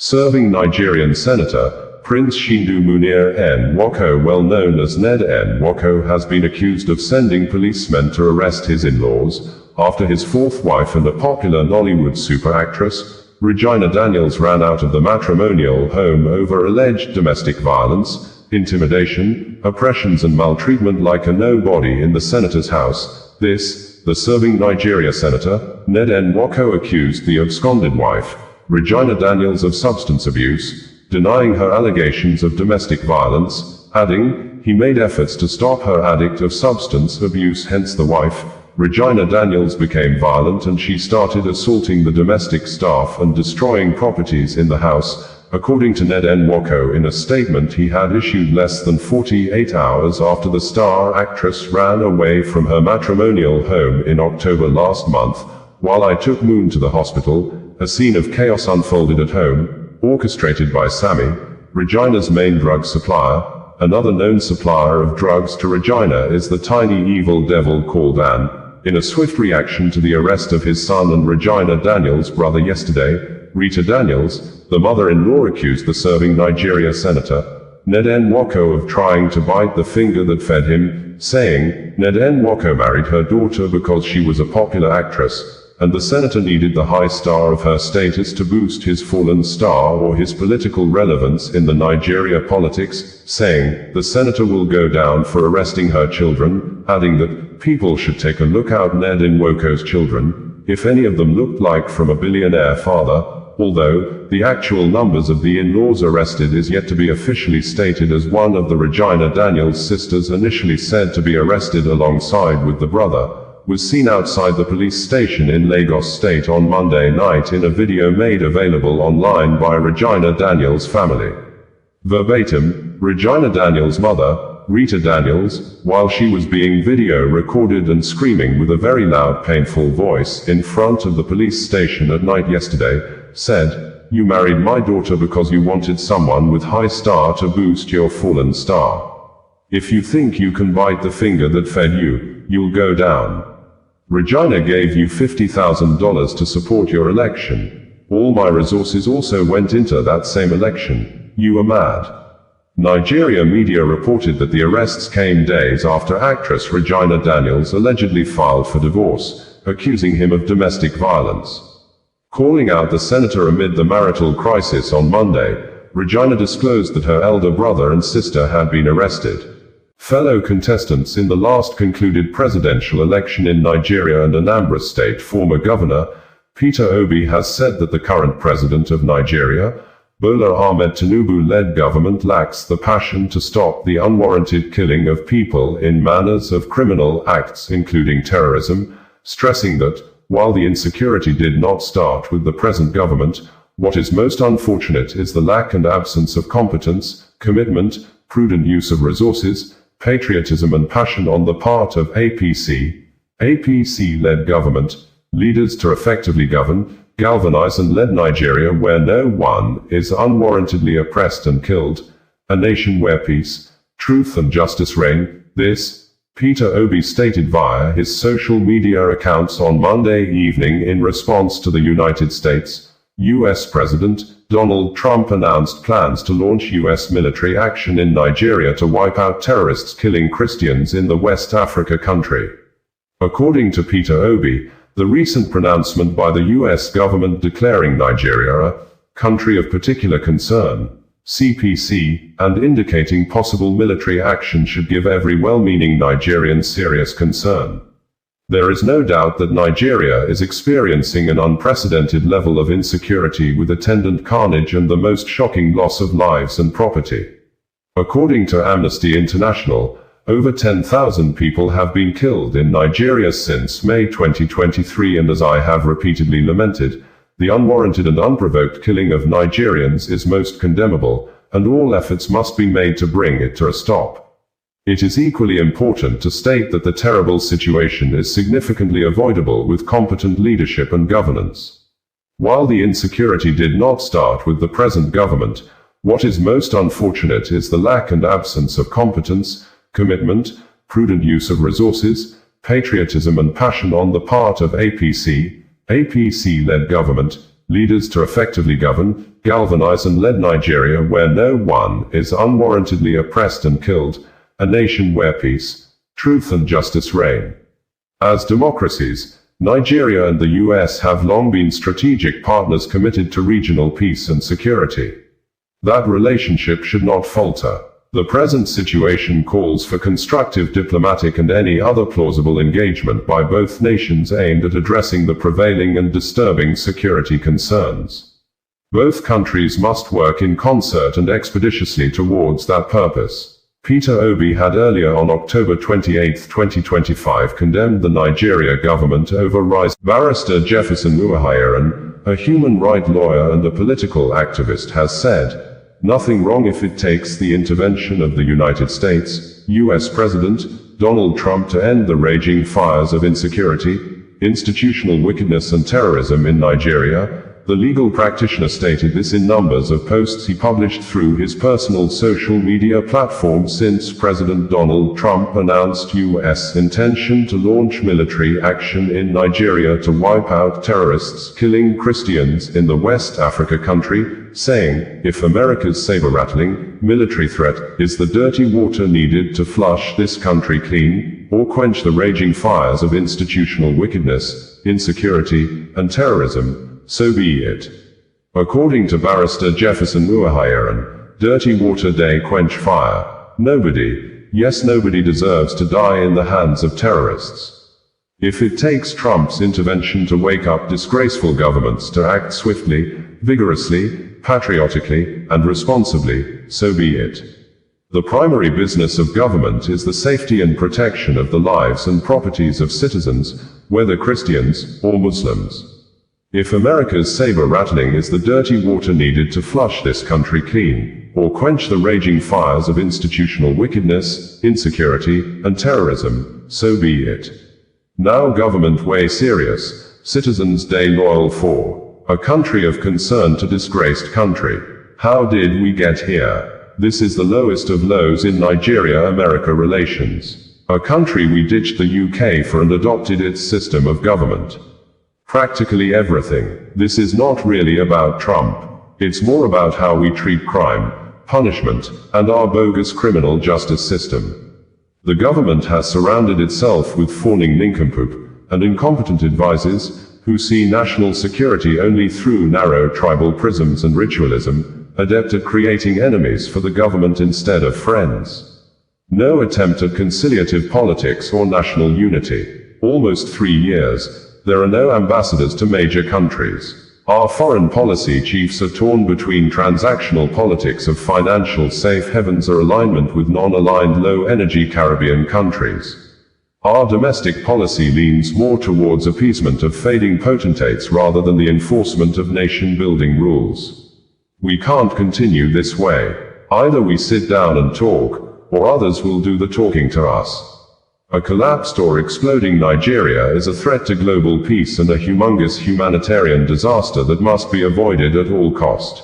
Serving Nigerian Senator, Prince Chinedu Munir Nwoko, well known as Ned Nwoko, has been accused of sending policemen to arrest his in-laws, after his fourth wife and a popular Nollywood super actress, Regina Daniels, ran out of the matrimonial home over alleged domestic violence, intimidation, oppressions and maltreatment like a nobody in the senator's house. The Serving Nigeria Senator, Ned Nwoko, accused the absconded wife, Regina Daniels, of substance abuse, denying her allegations of domestic violence, adding, he made efforts to stop her addict of substance abuse, hence the wife, Regina Daniels, became violent and she started assaulting the domestic staff and destroying properties in the house, according to Ned Nwoko in a statement he had issued less than 48 hours after the star actress ran away from her matrimonial home in October last month. While I took Moon to the hospital, a scene of chaos unfolded at home, orchestrated by Sammy, Regina's main drug supplier. Another known supplier of drugs to Regina is the tiny evil devil called Anne. In a swift reaction to the arrest of his son and Regina Daniels' brother yesterday, Rita Daniels, the mother-in-law, accused the Serving Nigeria Senator, Ned Nwoko, of trying to bite the finger that fed him, saying, Ned Nwoko married her daughter because she was a popular actress, and the senator needed the high star of her status to boost his fallen star or his political relevance in the Nigeria politics, saying, the senator will go down for arresting her children, adding that, people should take a look at Ned Nwoko's children, if any of them looked like from a billionaire father, although, the actual numbers of the in-laws arrested is yet to be officially stated, as one of the Regina Daniels sisters, initially said to be arrested alongside with the brother, was seen outside the police station in Lagos State on Monday night in a video made available online by Regina Daniels' family. Verbatim, Regina Daniels' mother, Rita Daniels, while she was being video recorded and screaming with a very loud, painful voice in front of the police station at night yesterday, said, "You married my daughter because you wanted someone with high star to boost your fallen star. If you think you can bite the finger that fed you, you'll go down. Regina gave you $50,000 to support your election. All my resources also went into that same election. You are mad." Nigeria media reported that the arrests came days after actress Regina Daniels allegedly filed for divorce, accusing him of domestic violence. Calling out the senator amid the marital crisis on Monday, Regina disclosed that her elder brother and sister had been arrested. Fellow contestants in the last concluded presidential election in Nigeria and Anambra State, former Governor Peter Obi has said that the current president of Nigeria, Bola Ahmed Tinubu-led government, lacks the passion to stop the unwarranted killing of people in manners of criminal acts including terrorism, stressing that, while the insecurity did not start with the present government, what is most unfortunate is the lack and absence of competence, commitment, prudent use of resources, patriotism and passion on the part of APC-led government leaders to effectively govern, galvanize and lead Nigeria where no one is unwarrantedly oppressed and killed, a nation where peace, truth and justice reign. This, Peter Obi stated via his social media accounts on Monday evening in response to the United States, U.S. President Donald Trump announced plans to launch U.S. military action in Nigeria to wipe out terrorists killing Christians in the West Africa country. According to Peter Obi, the recent pronouncement by the U.S. government declaring Nigeria a country of particular concern, CPC, and indicating possible military action should give every well-meaning Nigerian serious concern. There is no doubt that Nigeria is experiencing an unprecedented level of insecurity with attendant carnage and the most shocking loss of lives and property. According to Amnesty International, over 10,000 people have been killed in Nigeria since May 2023, and as I have repeatedly lamented, the unwarranted and unprovoked killing of Nigerians is most condemnable, and all efforts must be made to bring it to a stop. It is equally important to state that the terrible situation is significantly avoidable with competent leadership and governance. While the insecurity did not start with the present government, what is most unfortunate is the lack and absence of competence, commitment, prudent use of resources, patriotism and passion on the part of APC-led government leaders to effectively govern, galvanize and lead Nigeria where no one is unwarrantedly oppressed and killed, a nation where peace, truth and justice reign. As democracies, Nigeria and the US have long been strategic partners committed to regional peace and security. That relationship should not falter. The present situation calls for constructive diplomatic and any other plausible engagement by both nations aimed at addressing the prevailing and disturbing security concerns. Both countries must work in concert and expeditiously towards that purpose. Peter Obi had earlier on October 28, 2025 condemned the Nigeria government over rise. Barrister Jefferson Uwoghiren, a human rights lawyer and a political activist, has said, "Nothing wrong if it takes the intervention of the United States, US President Donald Trump to end the raging fires of insecurity, institutional wickedness and terrorism in Nigeria." The legal practitioner stated this in numbers of posts he published through his personal social media platform since President Donald Trump announced US intention to launch military action in Nigeria to wipe out terrorists killing Christians in the West Africa country, saying, "If America's saber-rattling military threat is the dirty water needed to flush this country clean, or quench the raging fires of institutional wickedness, insecurity, and terrorism, so be it." According to Barrister Jefferson Uwoghiren, dirty water they quench fire. Nobody, yes nobody deserves to die in the hands of terrorists. If it takes Trump's intervention to wake up disgraceful governments to act swiftly, vigorously, patriotically, and responsibly, so be it. The primary business of government is the safety and protection of the lives and properties of citizens, whether Christians or Muslims. If America's saber-rattling is the dirty water needed to flush this country clean, or quench the raging fires of institutional wickedness, insecurity, and terrorism, so be it. Now government way serious, citizens day loyal for. A country of concern to disgraced country. How did we get here? This is the lowest of lows in Nigeria-America relations. A country we ditched the UK for and adopted its system of government. Practically everything. This is not really about Trump. It's more about how we treat crime, punishment, and our bogus criminal justice system. The government has surrounded itself with fawning nincompoop and incompetent advisors who see national security only through narrow tribal prisms and ritualism, adept at creating enemies for the government instead of friends. No attempt at conciliative politics or national unity. Almost 3 years. There are no ambassadors to major countries. Our foreign policy chiefs are torn between transactional politics of financial safe havens or alignment with non-aligned low-energy Caribbean countries. Our domestic policy leans more towards appeasement of fading potentates rather than the enforcement of nation-building rules. We can't continue this way. Either we sit down and talk, or others will do the talking to us. A collapsed or exploding Nigeria is a threat to global peace and a humongous humanitarian disaster that must be avoided at all cost.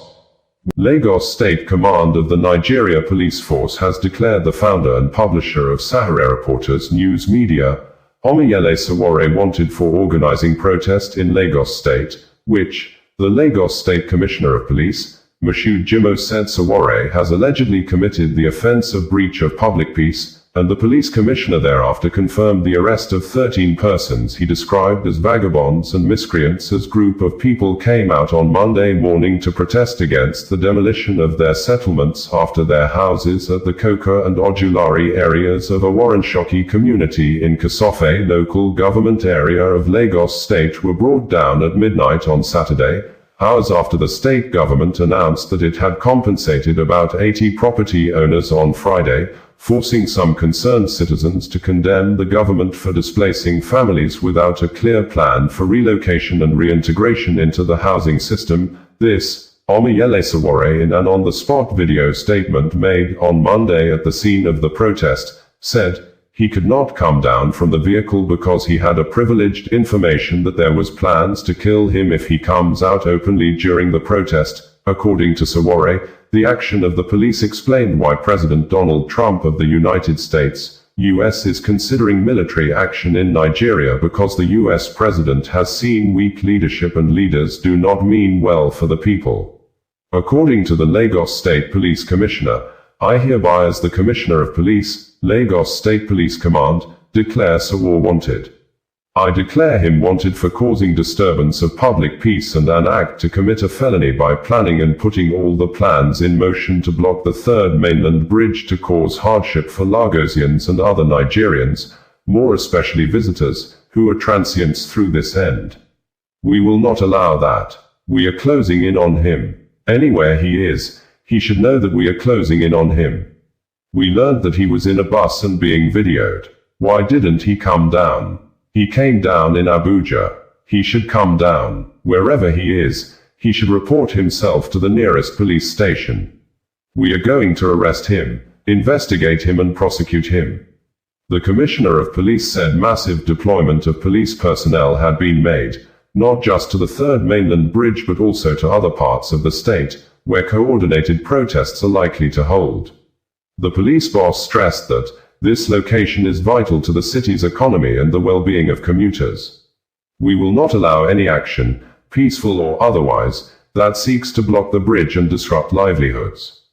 Lagos State Command of the Nigeria Police Force has declared the founder and publisher of Sahara Reporters news media, Omiyele Sowore, wanted for organizing protest in Lagos State, which, the Lagos State Commissioner of Police, Moshood Jimoh, said Sowore has allegedly committed the offense of breach of public peace, and the police commissioner thereafter confirmed the arrest of 13 persons he described as vagabonds and miscreants as group of people came out on Monday morning to protest against the demolition of their settlements after their houses at the Koka and Ojulari areas of a Warrenshoki community in Kasofe local government area of Lagos State were brought down at midnight on Saturday, hours after the state government announced that it had compensated about 80 property owners on Friday, forcing some concerned citizens to condemn the government for displacing families without a clear plan for relocation and reintegration into the housing system. This, Omiyele Sowore, in an on-the-spot video statement made on Monday at the scene of the protest, said he could not come down from the vehicle because he had a privileged information that there was plans to kill him if he comes out openly during the protest. According to Sowore, the action of the police explained why President Donald Trump of the United States, US is considering military action in Nigeria because the US president has seen weak leadership and leaders do not mean well for the people. According to the Lagos State Police Commissioner, I hereby as the Commissioner of Police, Lagos State Police Command, declare Sawor wanted. I declare him wanted for causing disturbance of public peace and an act to commit a felony by planning and putting all the plans in motion to block the third mainland bridge to cause hardship for Lagosians and other Nigerians, more especially visitors, who are transients through this end. We will not allow that. We are closing in on him. Anywhere he is, he should know that we are closing in on him. We learned that he was in a bus and being videoed. Why didn't he come down? He came down in Abuja. He should come down. Wherever he is, he should report himself to the nearest police station. We are going to arrest him, investigate him and prosecute him. The Commissioner of Police said massive deployment of police personnel had been made, not just to the third mainland bridge but also to other parts of the state, where coordinated protests are likely to hold. The police boss stressed that this location is vital to the city's economy and the well-being of commuters. We will not allow any action, peaceful or otherwise, that seeks to block the bridge and disrupt livelihoods.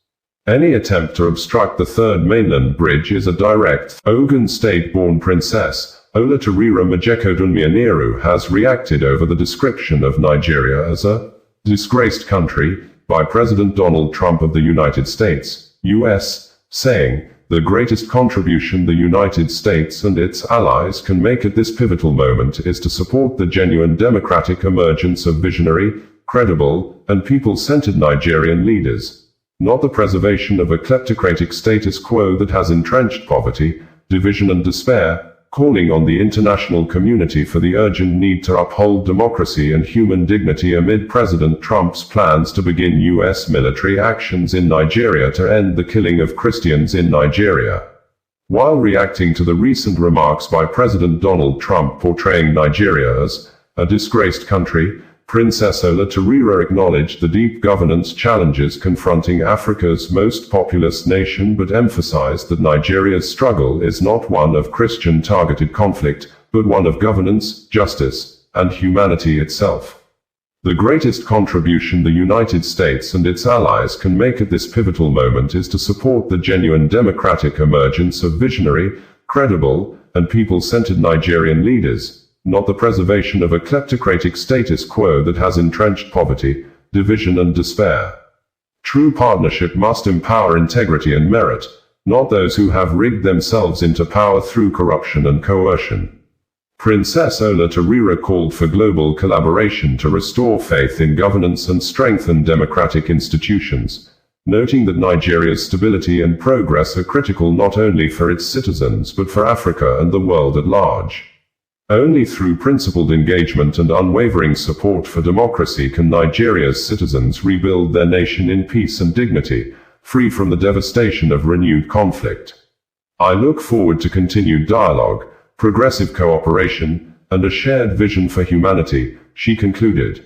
Any attempt to obstruct the third mainland bridge is a direct, Ogun State-born princess, Olatunji Munir has reacted over the description of Nigeria as a disgraced country by President Donald Trump of the United States, US, saying, "The greatest contribution the United States and its allies can make at this pivotal moment is to support the genuine democratic emergence of visionary, credible, and people-centered Nigerian leaders, not the preservation of a kleptocratic status quo that has entrenched poverty, division and despair, calling on the international community for the urgent need to uphold democracy and human dignity amid President Trump's plans to begin U.S. military actions in Nigeria to end the killing of Christians in Nigeria." While reacting to the recent remarks by President Donald Trump portraying Nigeria as a disgraced country, Princess Olatunji acknowledged the deep governance challenges confronting Africa's most populous nation but emphasized that Nigeria's struggle is not one of Christian-targeted conflict, but one of governance, justice, and humanity itself. "The greatest contribution the United States and its allies can make at this pivotal moment is to support the genuine democratic emergence of visionary, credible, and people-centered Nigerian leaders, not the preservation of a kleptocratic status quo that has entrenched poverty, division and despair. True partnership must empower integrity and merit, not those who have rigged themselves into power through corruption and coercion." Princess Olatunji called for global collaboration to restore faith in governance and strengthen democratic institutions, noting that Nigeria's stability and progress are critical not only for its citizens but for Africa and the world at large. Only through principled engagement and unwavering support for democracy can Nigeria's citizens rebuild their nation in peace and dignity, free from the devastation of renewed conflict. "I look forward to continued dialogue, progressive cooperation, and a shared vision for humanity," she concluded.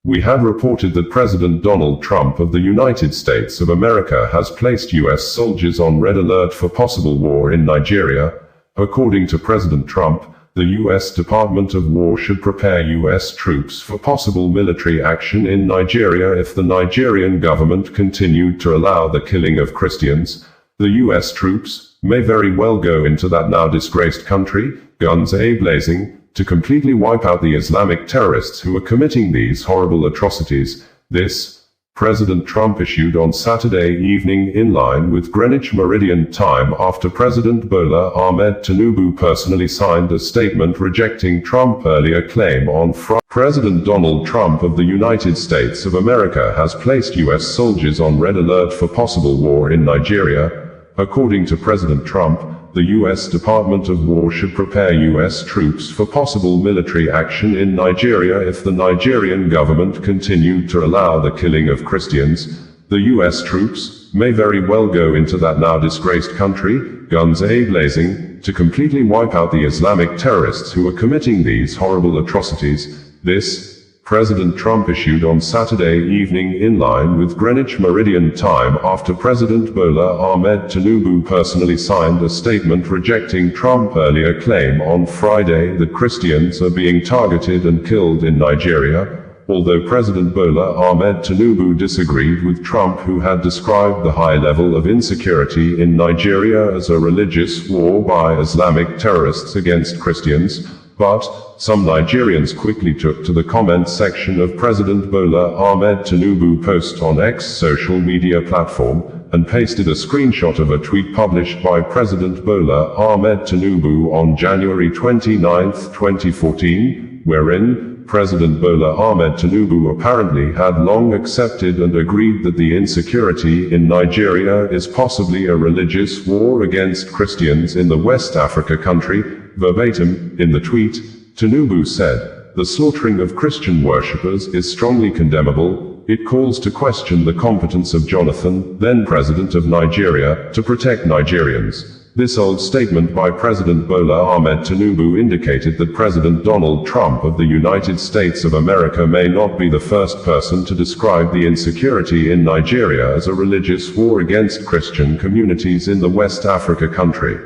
"We have reported that President Donald Trump of the United States of America has placed U.S. soldiers on red alert for possible war in Nigeria. According to President Trump, the U.S. Department of War should prepare U.S. troops for possible military action in Nigeria if the Nigerian government continued to allow the killing of Christians. The U.S. troops may very well go into that now disgraced country, guns a-blazing, to completely wipe out the Islamic terrorists who are committing these horrible atrocities." This, President Trump issued on Saturday evening in line with Greenwich Meridian Time after President Bola Ahmed Tinubu personally signed a statement rejecting Trump's earlier claim on Friday. President Donald Trump of the United States of America has placed U.S. soldiers on red alert for possible war in Nigeria. According to President Trump, the U.S. Department of War should prepare U.S. troops for possible military action in Nigeria if the Nigerian government continued to allow the killing of Christians. The U.S. troops may very well go into that now disgraced country, guns a-blazing, to completely wipe out the Islamic terrorists who are committing these horrible atrocities. This, President Trump issued on Saturday evening in line with Greenwich Meridian Time after President Bola Ahmed Tinubu personally signed a statement rejecting Trump's earlier claim on Friday that Christians are being targeted and killed in Nigeria. Although President Bola Ahmed Tinubu disagreed with Trump, who had described the high level of insecurity in Nigeria as a religious war by Islamic terrorists against Christians, but some Nigerians quickly took to the comment section of President Bola Ahmed Tinubu post on X social media platform, and pasted a screenshot of a tweet published by President Bola Ahmed Tinubu on January 29, 2014, wherein President Bola Ahmed Tinubu apparently had long accepted and agreed that the insecurity in Nigeria is possibly a religious war against Christians in the West Africa country. Verbatim, in the tweet, Tinubu said, "The slaughtering of Christian worshippers is strongly condemnable. It calls to question the competence of Jonathan, then President of Nigeria, to protect Nigerians." This old statement by President Bola Ahmed Tinubu indicated that President Donald Trump of the United States of America may not be the first person to describe the insecurity in Nigeria as a religious war against Christian communities in the West Africa country.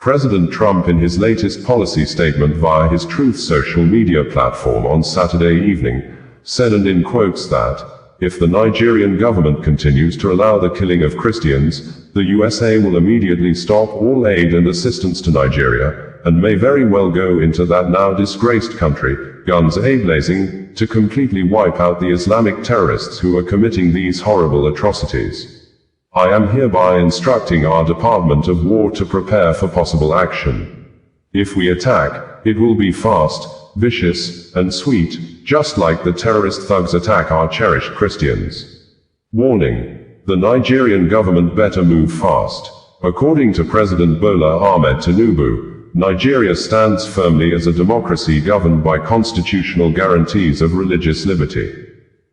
President Trump, in his latest policy statement via his Truth social media platform on Saturday evening, said, and in quotes, that if the Nigerian government continues to allow the killing of Christians, the USA will immediately stop all aid and assistance to Nigeria, and may very well go into that now disgraced country, guns a-blazing, to completely wipe out the Islamic terrorists who are committing these horrible atrocities. I am hereby instructing our Department of War to prepare for possible action. If we attack, it will be fast, vicious, and sweet, just like the terrorist thugs attack our cherished Christians. Warning. The Nigerian government better move fast. According to President Bola Ahmed Tinubu, Nigeria stands firmly as a democracy governed by constitutional guarantees of religious liberty.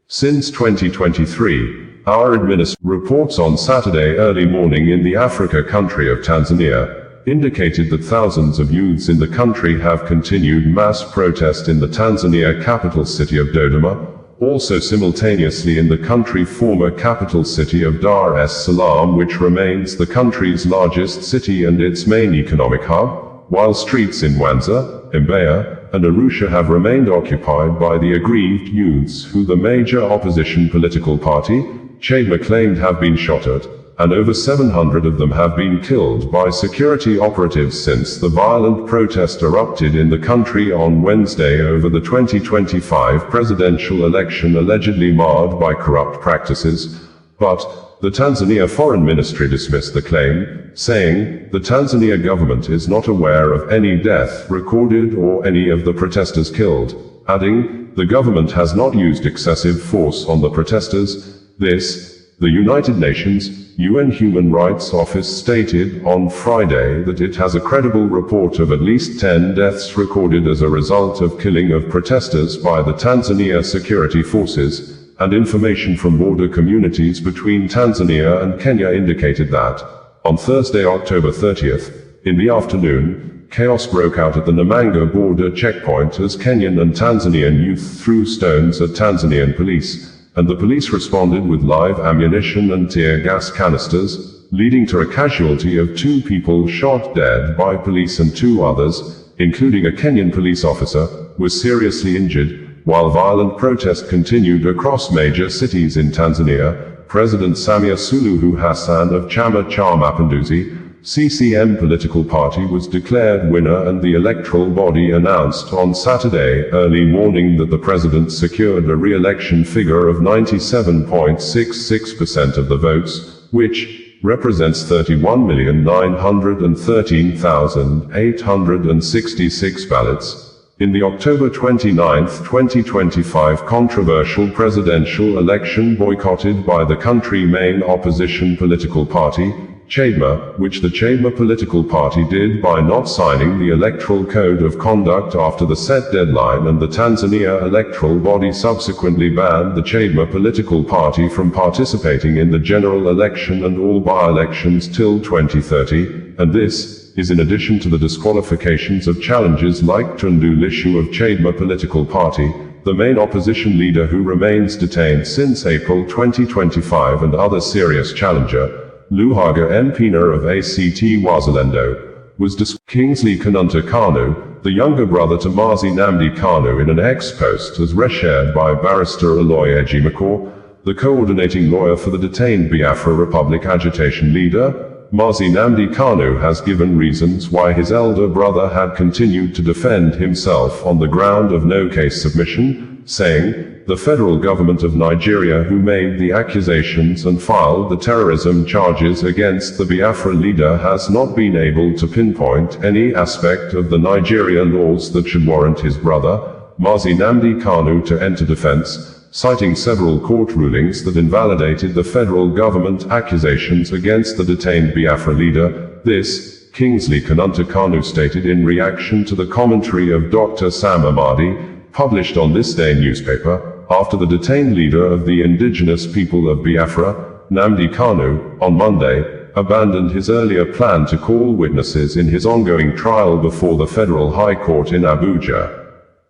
Since 2023, our administration reports on Saturday early morning in the Africa country of Tanzania indicated that thousands of youths in the country have continued mass protest in the Tanzania capital city of Dodoma, also simultaneously in the country former capital city of Dar es Salaam, which remains the country's largest city and its main economic hub, while streets in Mwanza, Mbeya, and Arusha have remained occupied by the aggrieved youths who the major opposition political party, Chadema, claimed have been shot at, and over 700 of them have been killed by security operatives since the violent protest erupted in the country on Wednesday over the 2025 presidential election allegedly marred by corrupt practices. But the Tanzania Foreign Ministry dismissed the claim, saying, the Tanzania government is not aware of any death recorded or any of the protesters killed, adding, the government has not used excessive force on the protesters. The United Nations UN Human Rights Office stated on Friday that it has a credible report of at least 10 deaths recorded as a result of killing of protesters by the Tanzania security forces, and information from border communities between Tanzania and Kenya indicated that, on Thursday, October 30th, in the afternoon, chaos broke out at the Namanga border checkpoint as Kenyan and Tanzanian youth threw stones at Tanzanian police, and the police responded with live ammunition and tear gas canisters, leading to a casualty of 2 people shot dead by police and 2 others, including a Kenyan police officer, were seriously injured. While violent protest continued across major cities in Tanzania, President Samia Suluhu Hassan of Chama cha Mapinduzi, CCM political party, was declared winner, and the electoral body announced on Saturday early morning that the president secured a re-election figure of 97.66% of the votes, which represents 31,913,866 ballots. In the October 29, 2025 controversial presidential election boycotted by the country's main opposition political party, Chadema, which the Chadema political party did by not signing the Electoral Code of Conduct after the set deadline, and the Tanzania electoral body subsequently banned the Chadema political party from participating in the general election and all by-elections till 2030, and this is in addition to the disqualifications of challengers like Tundu Lissu of Chadema political party, the main opposition leader who remains detained since April 2025, and other serious challenger, Luhaga Mpina of ACT Wazalendo, was Kingsley Kanunta Kanu, the younger brother to Mazi Nnamdi Kanu, in an ex-post as reshared by Barrister Uwoghiren, the coordinating lawyer for the detained Biafra Republic agitation leader. Mazi Nnamdi Kanu has given reasons why his elder brother had continued to defend himself on the ground of no case submission, saying, "The federal government of Nigeria, who made the accusations and filed the terrorism charges against the Biafra leader, has not been able to pinpoint any aspect of the Nigeria laws that should warrant his brother, Mazi Nnamdi Kanu, to enter defense," citing several court rulings that invalidated the federal government accusations against the detained Biafra leader. This, Kingsley Kanunta Kanu stated in reaction to the commentary of Dr. Sam Amadi, published on This Day newspaper, after the detained leader of the indigenous people of Biafra, Nnamdi Kanu, on Monday, abandoned his earlier plan to call witnesses in his ongoing trial before the Federal High Court in Abuja.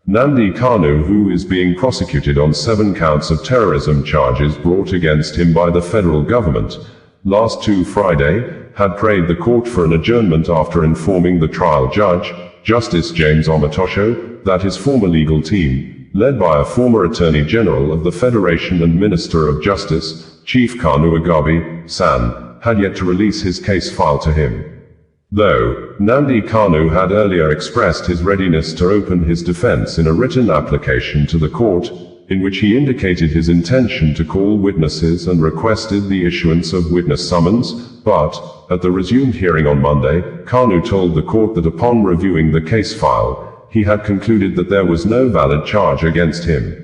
Nnamdi Kanu, who is being prosecuted on 7 counts of terrorism charges brought against him by the federal government, last Friday, had prayed the court for an adjournment after informing the trial judge, Justice James Omotosho, that his former legal team, led by a former Attorney General of the Federation and Minister of Justice, Chief Kanu Agabi, San, had yet to release his case file to him. Though Nnamdi Kanu had earlier expressed his readiness to open his defense in a written application to the court, in which he indicated his intention to call witnesses and requested the issuance of witness summons, but, at the resumed hearing on Monday, Kanu told the court that upon reviewing the case file, he had concluded that there was no valid charge against him.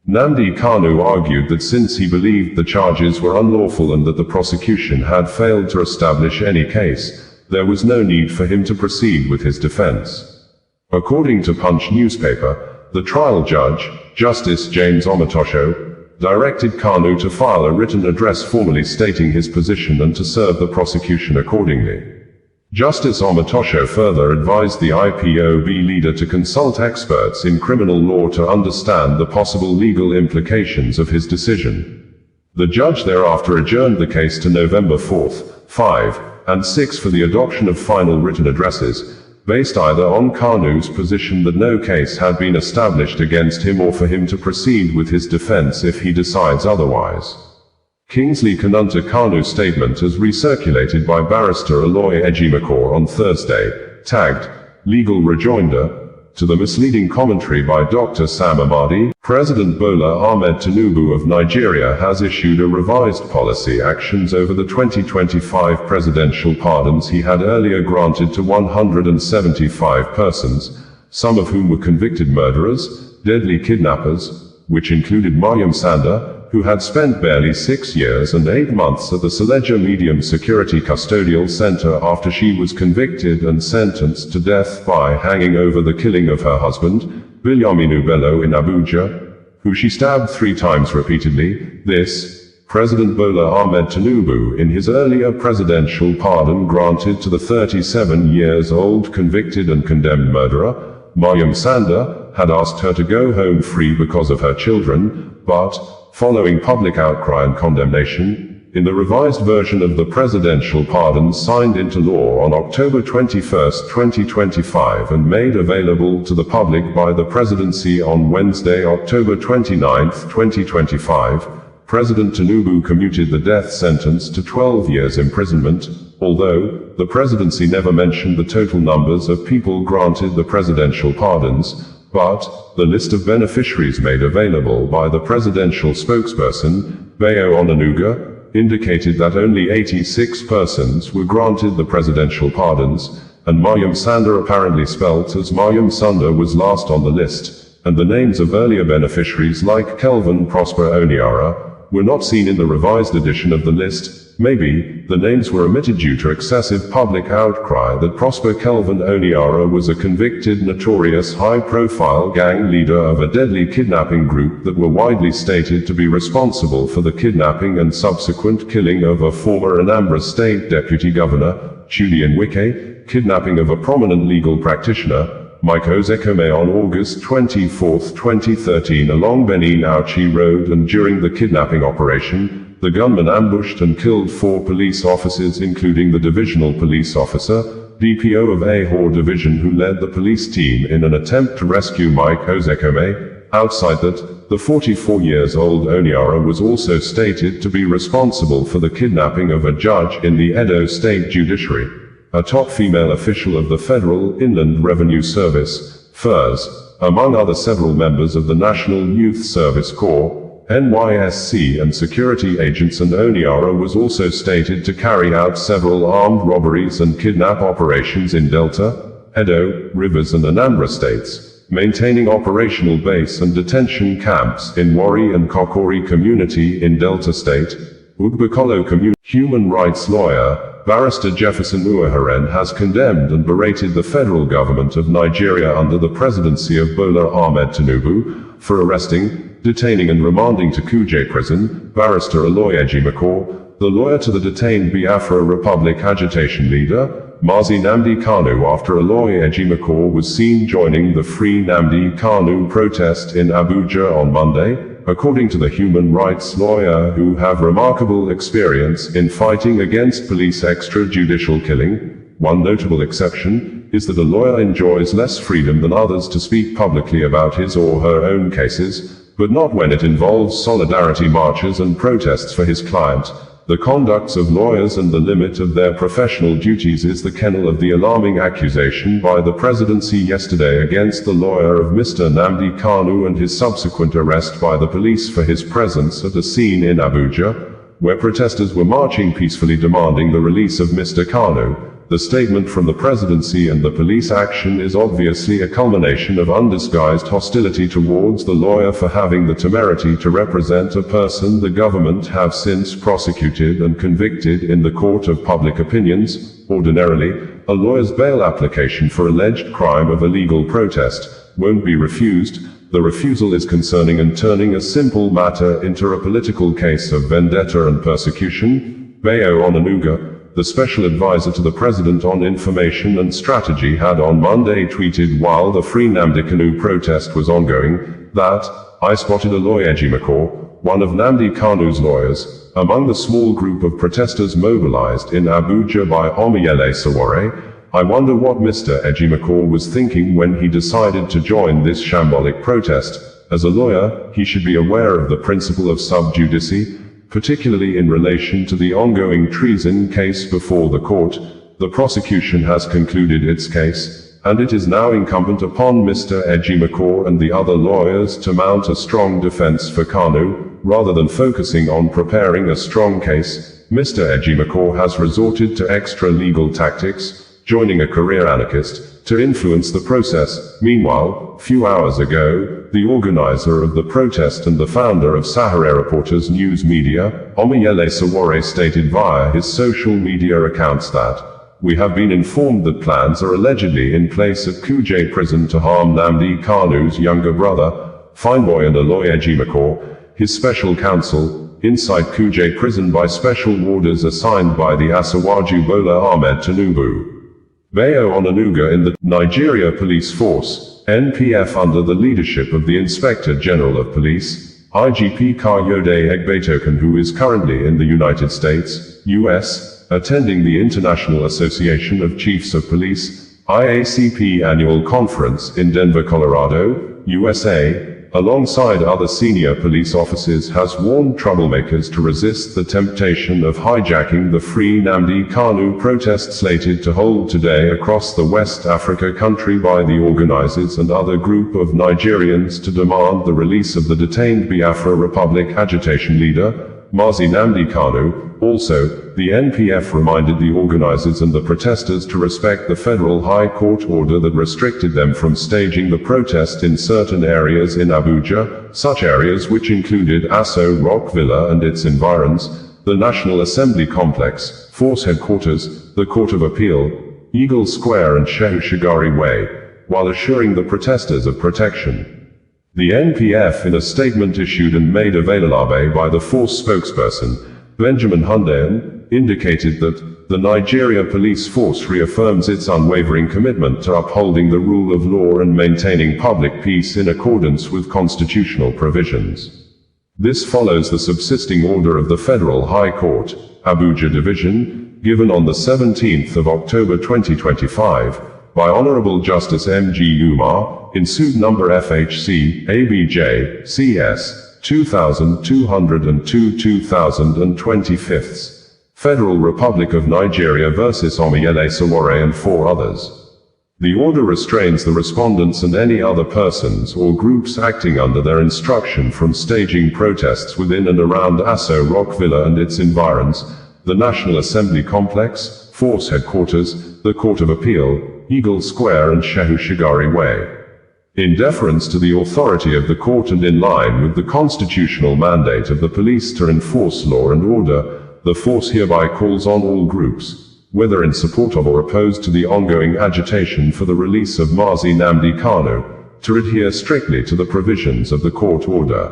Nnamdi Kanu argued that since he believed the charges were unlawful and that the prosecution had failed to establish any case, there was no need for him to proceed with his defense. According to Punch newspaper, the trial judge, Justice James Omotosho, directed Kanu to file a written address formally stating his position and to serve the prosecution accordingly. Justice Omotosho further advised the IPOB leader to consult experts in criminal law to understand the possible legal implications of his decision. The judge thereafter adjourned the case to November 4, 5, and 6 for the adoption of final written addresses, based either on Kanu's position that no case had been established against him or for him to proceed with his defense if he decides otherwise. Kingsley Kanunta Kanu's statement as recirculated by Barrister Uwoghiren on Thursday, tagged, "Legal Rejoinder," to the misleading commentary by Dr. Sam Amadi. President Bola Ahmed Tinubu of Nigeria has issued a revised policy actions over the 2025 presidential pardons he had earlier granted to 175 persons, some of whom were convicted murderers, deadly kidnappers, which included Maryam Sanda, who had spent barely 6 years and 8 months at the Suleja Medium Security Custodial Center after she was convicted and sentenced to death by hanging over the killing of her husband, Bilyaminu Bello, in Abuja, who she stabbed 3 times repeatedly. This, President Bola Ahmed Tinubu, in his earlier presidential pardon granted to the 37-years-old convicted and condemned murderer, Maryam Sanda, had asked her to go home free because of her children, but, following public outcry and condemnation, in the revised version of the presidential pardons signed into law on October 21, 2025 and made available to the public by the presidency on Wednesday, October 29, 2025, President Tinubu commuted the death sentence to 12 years imprisonment, although the presidency never mentioned the total numbers of people granted the presidential pardons. But, the list of beneficiaries made available by the presidential spokesperson, Bayo Onanuga, indicated that only 86 persons were granted the presidential pardons, and Maryam Sanda, apparently spelt as Maryam Sanda, was last on the list, and the names of earlier beneficiaries like Kelvin Prosper Oniara were not seen in the revised edition of the list. Maybe, the names were omitted due to excessive public outcry that Prosper Kelvin Oniara was a convicted, notorious, high-profile gang leader of a deadly kidnapping group that were widely stated to be responsible for the kidnapping and subsequent killing of a former Anambra State Deputy Governor, Chinedu Munir Nwoko, kidnapping of a prominent legal practitioner, Mike Ozekome on August 24, 2013 along Benin Auchi Road, and during the kidnapping operation, the gunman ambushed and killed 4 police officers including the divisional police officer, DPO of Ahor Division, who led the police team in an attempt to rescue Mike Ozekome. Outside that, the 44-years-old Oniara was also stated to be responsible for the kidnapping of a judge in the Edo State Judiciary. A top female official of the Federal Inland Revenue Service, FIRS, among other several members of the National Youth Service Corps, NYSC, and security agents, and Oniara was also stated to carry out several armed robberies and kidnap operations in Delta, Edo, Rivers and Anambra states, maintaining operational base and detention camps in Warri and Kokori community in Delta State, Ugbakolo community. Human rights lawyer, Barrister Jefferson Uwoghiren, has condemned and berated the federal government of Nigeria under the presidency of Bola Ahmed Tinubu for arresting, detaining and remanding to Kuje prison, Barrister Aloy Ejimako, the lawyer to the detained Biafra Republic agitation leader, Mazi Nnamdi Kanu, after Aloy Ejimako was seen joining the Free Nnamdi Kanu protest in Abuja on Monday, according to the human rights lawyer, who have remarkable experience in fighting against police extrajudicial killing. One notable exception is that a lawyer enjoys less freedom than others to speak publicly about his or her own cases, but not when it involves solidarity marches and protests for his client. The conducts of lawyers and the limit of their professional duties is the kernel of the alarming accusation by the presidency yesterday against the lawyer of Mr. Nnamdi Kanu and his subsequent arrest by the police for his presence at a scene in Abuja, where protesters were marching peacefully demanding the release of Mr. Kanu. The statement from the presidency and the police action is obviously a culmination of undisguised hostility towards the lawyer for having the temerity to represent a person the government have since prosecuted and convicted in the court of public opinions. Ordinarily, a lawyer's bail application for alleged crime of illegal protest won't be refused. The refusal is concerning and turning a simple matter into a political case of vendetta and persecution. Bayo Onanuga, the special advisor to the president on information and strategy, had on Monday tweeted while the Free Nnamdi Kanu protest was ongoing, that, "I spotted Aloy Ejimako, one of Nnamdi Kanu's lawyers, among the small group of protesters mobilized in Abuja by Omoyele Sowore. I wonder what Mr. Ejimako was thinking when he decided to join this shambolic protest. As a lawyer, he should be aware of the principle of sub judice, particularly in relation to the ongoing treason case before the court. The prosecution has concluded its case, and it is now incumbent upon Mr. Ejimako and the other lawyers to mount a strong defense for Kanu, rather than focusing on preparing a strong case. Mr. Ejimako has resorted to extra-legal tactics, joining a career anarchist, to influence the process." Meanwhile, few hours ago, the organizer of the protest and the founder of Sahara Reporters News Media, Omoyele Sowore, stated via his social media accounts that, "We have been informed that plans are allegedly in place at Kuje prison to harm Nnamdi Kanu's younger brother, Fineboy, and Aloy Ejimako, his special counsel, inside Kuje prison by special orders assigned by the Asiwaju Bola Ahmed Tinubu." Bayo Onanuga in the Nigeria Police Force, NPF, under the leadership of the Inspector General of Police, IGP Kayode Egbetoken, who is currently in the United States, US, attending the International Association of Chiefs of Police, IACP annual conference in Denver, Colorado, USA, alongside other senior police officers, has warned troublemakers to resist the temptation of hijacking the Free Nnamdi Kanu protest slated to hold today across the West Africa country by the organizers and other group of Nigerians to demand the release of the detained Biafra Republic agitation leader, Mazi Nnamdi Kanu. Also, the NPF reminded the organizers and the protesters to respect the federal high court order that restricted them from staging the protest in certain areas in Abuja, such areas which included Aso Rock Villa and its environs, the National Assembly Complex, Force Headquarters, the Court of Appeal, Eagle Square and Shehu Shagari Way, while assuring the protesters of protection. The NPF, in a statement issued and made available by the force spokesperson, Benjamin Hundean, indicated that the Nigeria police force reaffirms its unwavering commitment to upholding the rule of law and maintaining public peace in accordance with constitutional provisions. This follows the subsisting order of the Federal High Court, Abuja Division, given on the 17th of October 2025, by Honorable Justice M.G. Umar, in suit number FHC, ABJ, CS, 2202-2025, Federal Republic of Nigeria vs. Omiyele Sowore and 4 others. The order restrains the respondents and any other persons or groups acting under their instruction from staging protests within and around Aso Rock Villa and its environs, the National Assembly Complex, Force Headquarters, the Court of Appeal, Eagle Square and Shehu Shagari Way. In deference to the authority of the court and in line with the constitutional mandate of the police to enforce law and order, the force hereby calls on all groups, whether in support of or opposed to the ongoing agitation for the release of Mazi Nnamdi Kanu, to adhere strictly to the provisions of the court order.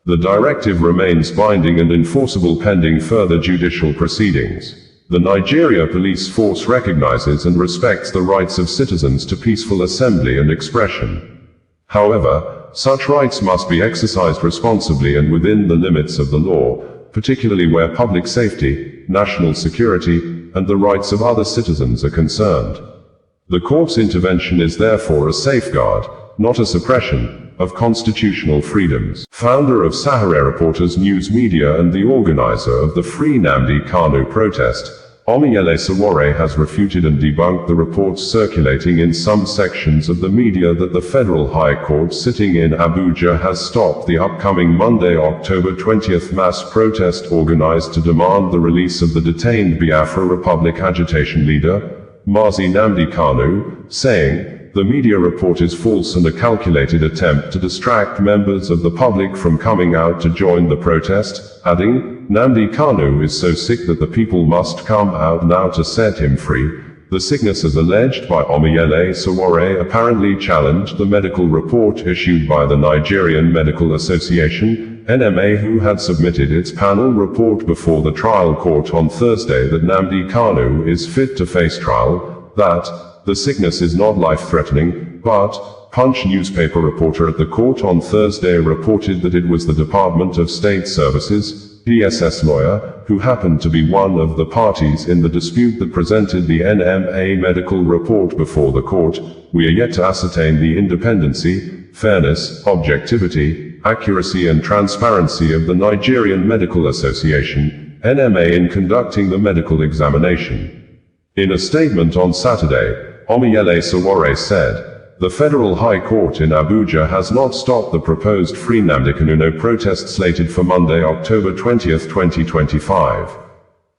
The directive remains binding and enforceable pending further judicial proceedings. The Nigeria police force recognizes and respects the rights of citizens to peaceful assembly and expression. However, such rights must be exercised responsibly and within the limits of the law, particularly where public safety, national security, and the rights of other citizens are concerned. The court's intervention is therefore a safeguard, not a suppression, of constitutional freedoms. Founder of Sahara Reporters News Media and the organizer of the Free Nnamdi Kanu protest, Omiyele Sowore has refuted and debunked the reports circulating in some sections of the media that the Federal High Court sitting in Abuja has stopped the upcoming Monday, October 20th mass protest organized to demand the release of the detained Biafra Republic agitation leader, Mazi Nnamdi Kanu, saying, "The media report is false and a calculated attempt to distract members of the public from coming out to join the protest," adding, "Nnamdi Kanu is so sick that the people must come out now to set him free." The sickness as alleged by Omiyele Sowore apparently challenged the medical report issued by the Nigerian Medical Association, NMA, who had submitted its panel report before the trial court on Thursday that Nnamdi Kanu is fit to face trial, that the sickness is not life-threatening, but Punch newspaper reporter at the court on Thursday reported that it was the Department of State Services, DSS lawyer, who happened to be one of the parties in the dispute that presented the NMA medical report before the court. We are yet to ascertain the independency, fairness, objectivity, accuracy and transparency of the Nigerian Medical Association, NMA, in conducting the medical examination. In a statement on Saturday, Omiyele Sowore said, "The Federal High Court in Abuja has not stopped the proposed Free Nnamdi Kanu protest slated for Monday, October 20th, 2025.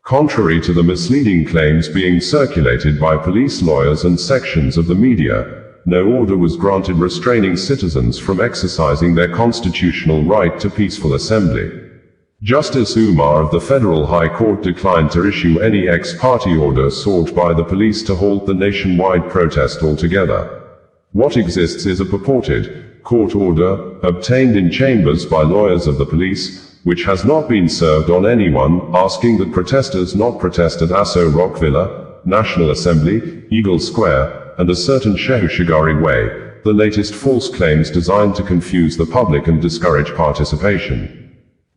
Contrary to the misleading claims being circulated by police lawyers and sections of the media, no order was granted restraining citizens from exercising their constitutional right to peaceful assembly." Justice Umar of the Federal High Court declined to issue any ex-parte order sought by the police to halt the nationwide protest altogether. What exists is a purported court order, obtained in chambers by lawyers of the police, which has not been served on anyone, asking that protesters not protest at Aso Rock Villa, National Assembly, Eagle Square, and a certain Shehu Shagari Way, the latest false claims designed to confuse the public and discourage participation.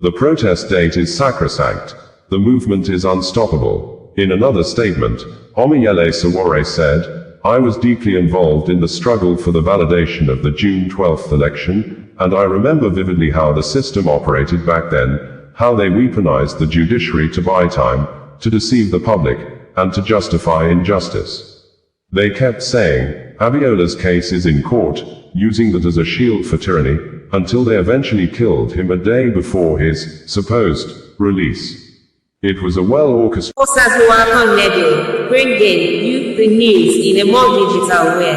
The protest date is sacrosanct. The movement is unstoppable. In another statement, Omiyele Sowore said, "I was deeply involved in the struggle for the validation of the June 12th election, and I remember vividly how the system operated back then, how they weaponized the judiciary to buy time, to deceive the public, and to justify injustice. They kept saying, Abiola's case is in court, using that as a shield for tyranny, until they eventually killed him a day before his supposed release. It was a well-orchestrated..." Bringing you the news in a more digital way.